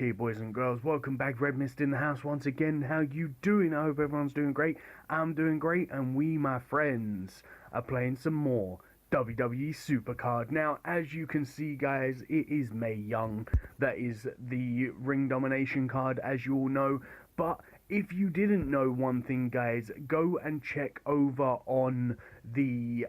Okay, boys and girls, welcome back. Redmissed in the house once again. How you doing? I hope everyone's doing great. I'm doing great, and we, my friends, are playing some more WWE Supercard. Now, as you can see, guys, it is Mae Young that is the ring domination card, as you all know. But if you didn't know one thing, guys, go and check over on the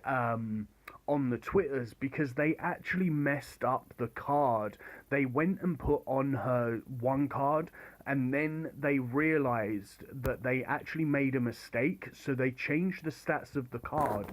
Twitters, because they actually messed up the card. They went and put on her one card, and then they realized that they actually made a mistake, so they changed the stats of the card.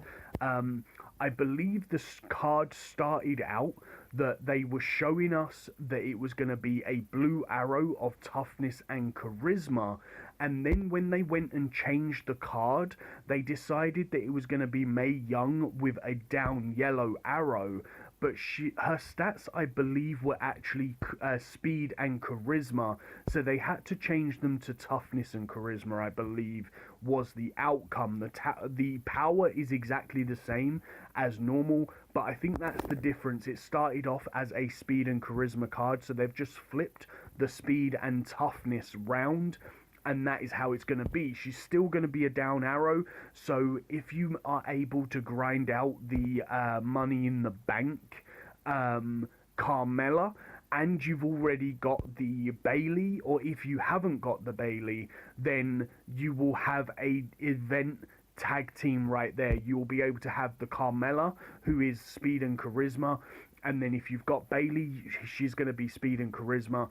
I believe this card started out that they were showing us that it was going to be a blue arrow of toughness and charisma, and then when they went and changed the card, they decided that it was going to be Mae Young with a down yellow arrow, but her stats, I believe, were actually speed and charisma, so they had to change them to toughness and charisma, I believe, was the outcome. The power is exactly the same as normal, but I think that's the difference. It started off as a speed and charisma card, so they've just flipped the speed and toughness round, and that is how it's going to be. She's still going to be a down arrow, so if you are able to grind out the Money in the Bank Carmella, and you've already got the Bailey, or if you haven't got the Bailey, then you will have a event tag team right there. You'll be able to have the Carmella, who is speed and charisma, and then if you've got Bailey, she's going to be speed and charisma,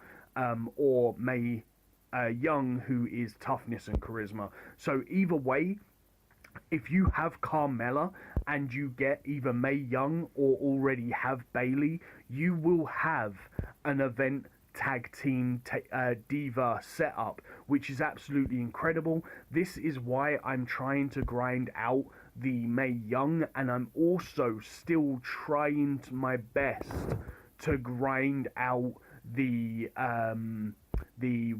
or Mae Young, who is toughness and charisma. So either way, if you have Carmella and you get either Mae Young or already have Bailey, you will have an event tag team diva setup, which is absolutely incredible. This is why I'm trying to grind out the Mae Young, and I'm also still trying my best to grind out the the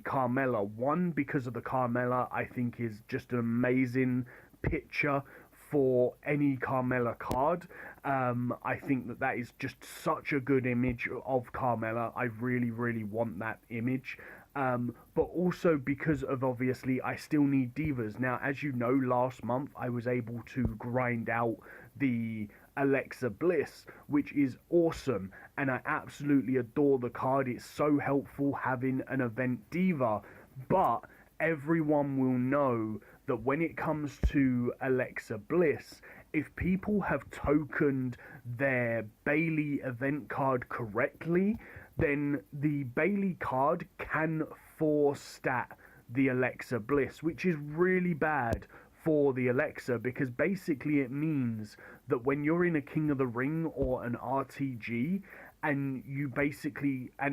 Carmella one, because of the Carmella I think is just an amazing picture for any Carmella card. I think that is just such a good image of Carmella. I really want that image. But also because of, obviously, I still need divas. Now, as you know, last month I was able to grind out the Alexa Bliss, which is awesome, and I absolutely adore the card. It's so helpful having an event diva, but everyone will know that when it comes to Alexa Bliss, if people have tokened their Bailey event card correctly, then the Bailey card can 4-stat the Alexa Bliss, which is really bad for the Alexa, because basically it means that when you're in a King of the Ring or an RTG, and you basically I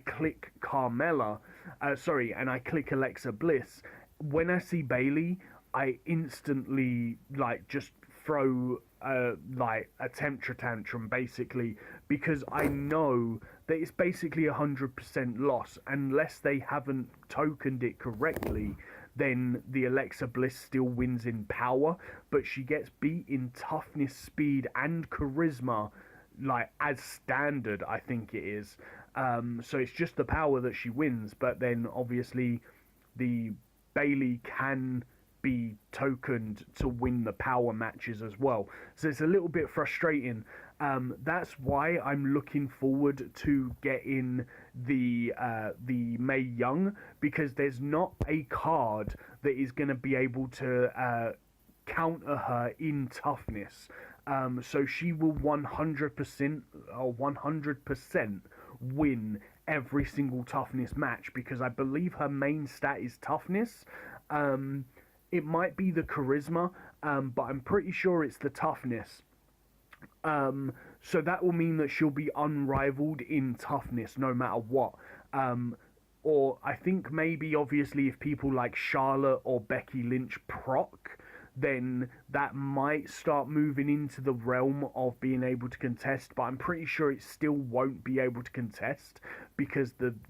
click Carmella, and I click Alexa Bliss, when I see Bailey, I instantly just throw a temper tantrum, basically, because I know that it's basically 100% loss unless they haven't tokened it correctly. Then the Alexa Bliss still wins in power, but she gets beat in toughness, speed, and charisma, as standard, I think it is. So it's just the power that she wins, but then obviously the Bailey can be tokened to win the power matches as well. So it's a little bit frustrating. That's why I'm looking forward to getting the Mae Young, because there's not a card that is going to be able to counter her in toughness. So she will 100% win every single toughness match, because I believe her main stat is toughness. It might be the charisma, but I'm pretty sure it's the toughness. So that will mean that she'll be unrivaled in toughness no matter what. Or I think maybe, obviously, if people like Charlotte or Becky Lynch proc, then that might start moving into the realm of being able to contest, but I'm pretty sure it still won't be able to contest, because the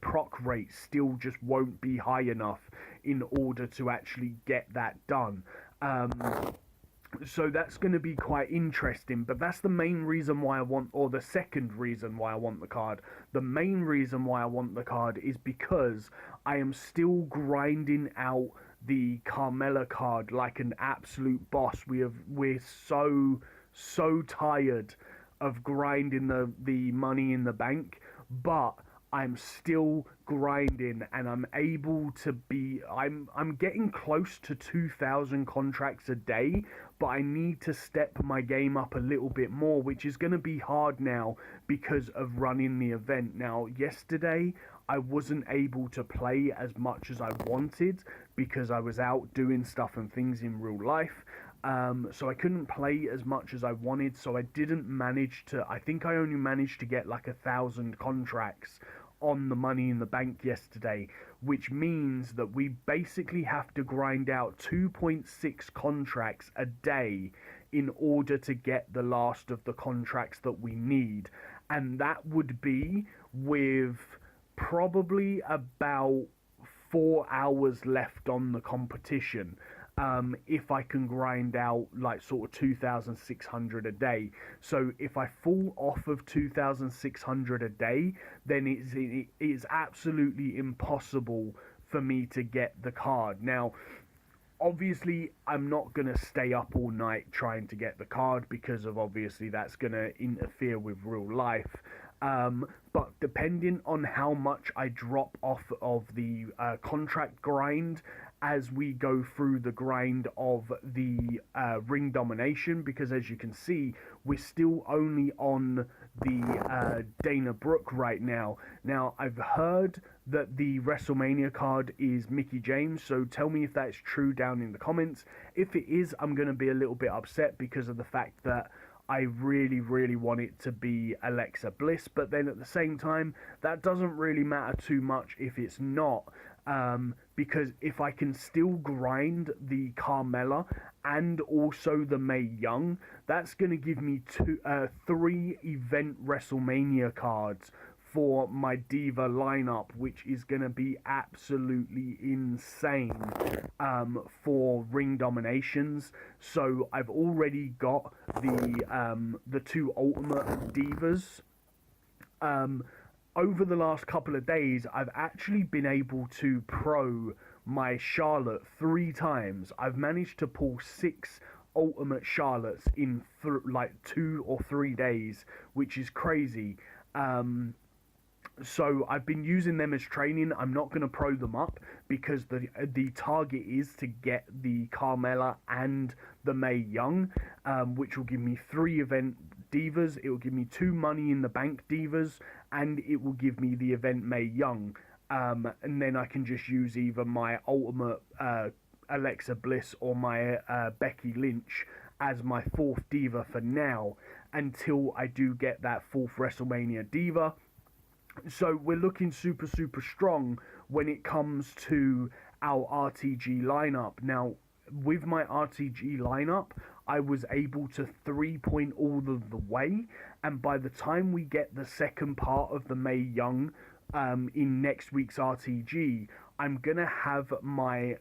proc rate still just won't be high enough in order to actually get that done. So that's going to be quite interesting, but that's the main reason why I want, or the second reason why I want the card. The main reason why I want the card is because I am still grinding out the Carmella card like an absolute boss. We're so tired of grinding the money in the bank, but I'm still grinding and I'm getting close to 2,000 contracts a day, but I need to step my game up a little bit more, which is going to be hard now because of running the event. Now, yesterday I wasn't able to play as much as I wanted because I was out doing stuff and things in real life. So I couldn't play as much as I wanted, so I didn't manage to. I think I only managed to get like 1,000 contracts on the money in the bank yesterday, which means that we basically have to grind out 2.6 contracts a day in order to get the last of the contracts that we need. And that would be with probably about 4 hours left on the competition. If I can grind out like sort of 2,600 a day. So if I fall off of 2,600 a day, then it is absolutely impossible for me to get the card. Now, obviously, I'm not going to stay up all night trying to get the card because of obviously that's going to interfere with real life. But depending on how much I drop off of the contract grind as we go through the grind of the ring domination, because as you can see, we're still only on the Dana Brooke right now. Now, I've heard that the WrestleMania card is Mickie James, so tell me if that's true down in the comments. If it is, I'm going to be a little bit upset because of the fact that I really, really want it to be Alexa Bliss, but then at the same time, that doesn't really matter too much if it's not, because if I can still grind the Carmella and also the Mae Young, that's going to give me three event WrestleMania cards for my Diva lineup, which is going to be absolutely insane for ring dominations. So I've already got the two Ultimate Divas. Over the last couple of days, I've actually been able to pro my Charlotte 3 times. I've managed to pull 6 Ultimate Charlottes in like 2 or 3 days, which is crazy. So I've been using them as training. I'm not going to pro them up because the target is to get the Carmella and the Mae Young, which will give me 3 event divas. It will give me 2 Money in the Bank divas, and it will give me the event Mae Young. And then I can just use either my ultimate Alexa Bliss or my Becky Lynch as my 4th diva for now, until I do get that 4th WrestleMania diva. So we're looking super, super strong when it comes to our RTG lineup. Now, with my RTG lineup, I was able to 3-point all of the way, and by the time we get the second part of the Mae Young in next week's RTG, I'm going to have my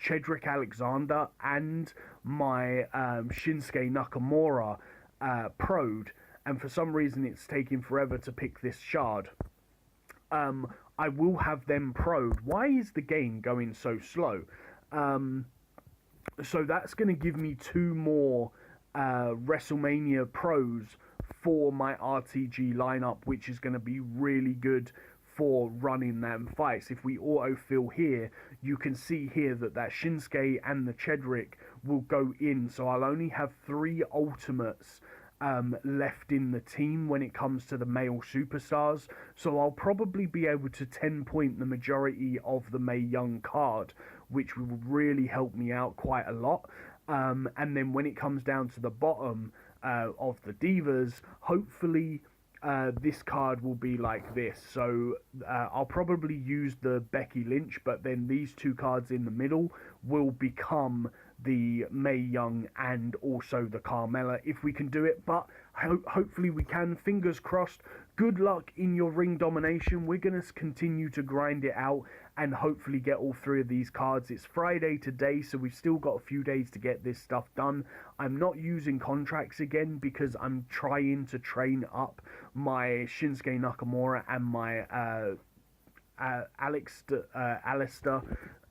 Cedric Alexander and my Shinsuke Nakamura pro'd, and for some reason it's taking forever to pick this shard. I will have them pro'd. Why is the game going so slow? So that's going to give me 2 more WrestleMania pros for my RTG lineup, which is going to be really good for running them fights. If we autofill here, you can see here that Shinsuke and the Cedric will go in, so I'll only have 3 ultimates left in the team when it comes to the male superstars, so I'll probably be able to 10-point the majority of the Mae Young card, which will really help me out quite a lot. And then when it comes down to the bottom of the divas, hopefully this card will be like this. So I'll probably use the Becky Lynch, but then these 2 cards in the middle will become the Mae Young and also the Carmella if we can do it, but hopefully we can. Fingers crossed. Good luck in your ring domination. We're going to continue to grind it out and hopefully get all 3 of these cards. It's Friday today, so we've still got a few days to get this stuff done. I'm not using contracts again because I'm trying to train up my Shinsuke Nakamura and my Alistair,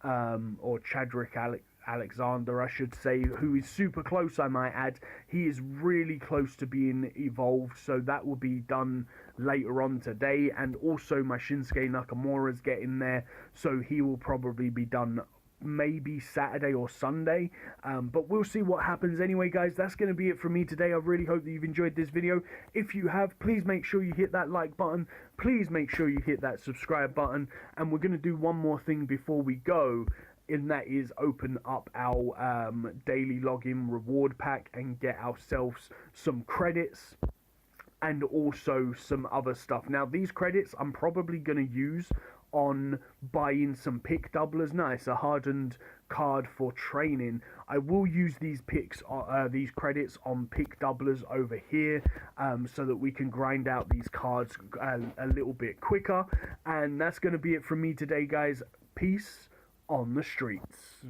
or Chadrick Alexander, I should say, who is super close, I might add. He is really close to being evolved, so that will be done later on today. And also my Shinsuke Nakamura's getting there, so he will probably be done maybe Saturday or Sunday, but we'll see what happens. Anyway guys, that's going to be it from me today. I really hope that you've enjoyed this video. If you have, please make sure you hit that like button, please make sure you hit that subscribe button, and we're going to do one more thing before we go, and that is open up our daily login reward pack and get ourselves some credits and also some other stuff. Now these credits I'm probably going to use on buying some pick doublers. Now it's a hardened card for training. I will use these these credits on pick doublers over here, so that we can grind out these cards a little bit quicker. And that's going to be it from me today guys. Peace on the streets.